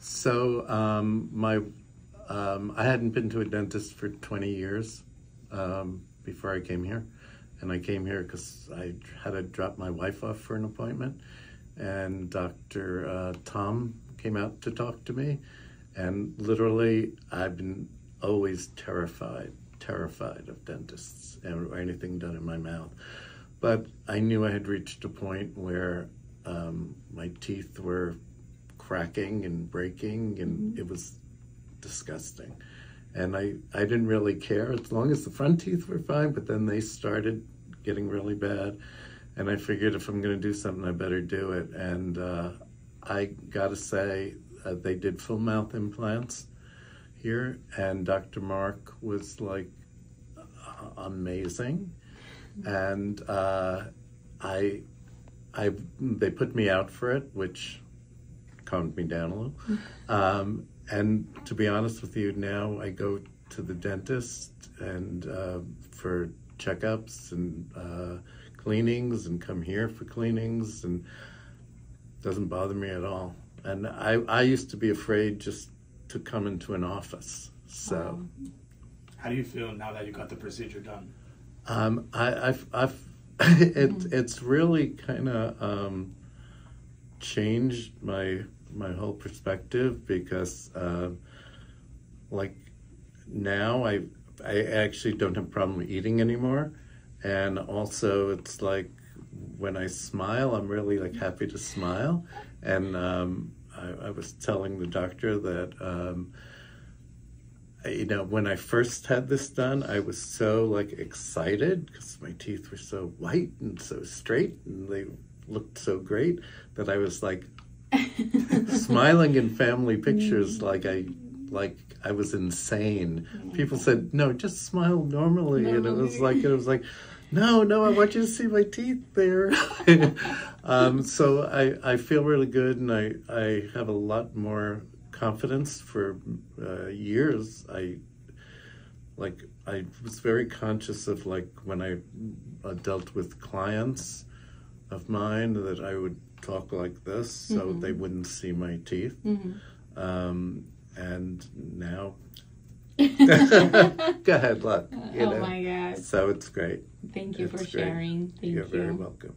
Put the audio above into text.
So I hadn't been to a dentist for 20 years before I came here. And I came here because I had to drop my wife off for an appointment. And Dr. Tom came out to talk to me. And literally, I've been always terrified of dentists or anything done in my mouth. But I knew I had reached a point where my teeth were cracking and breaking, and it was disgusting. And I didn't really care as long as the front teeth were fine, but then they started getting really bad. And I figured if I'm going to do something, I better do it. And I got to say, they did full mouth implants here, and Dr. Mark was like amazing. And they put me out for it, which calmed me down a little. And to be honest with you, now I go to the dentist and for checkups and cleanings, and come here for cleanings, and it doesn't bother me at all. And I used to be afraid just to come into an office. So, how do you feel now that you got the procedure done? It's really kind of changed my whole perspective, because like now I actually don't have a problem eating anymore, and also it's like when I smile, I'm really like happy to smile. And I was telling the doctor that you know, when I first had this done, I was so like excited because my teeth were so white and so straight and they looked so great that I was like smiling in family pictures like I was insane. People said, no, just smile normally. And it was like, no, I want you to see my teeth there. So I feel really good, and I have a lot more confidence. For years, I was very conscious of, like, when I dealt with clients of mine, that I would talk like this so they wouldn't see my teeth. And now, go ahead, look. You know? My God. So it's great. Thank you for sharing. Thank you. You're very welcome.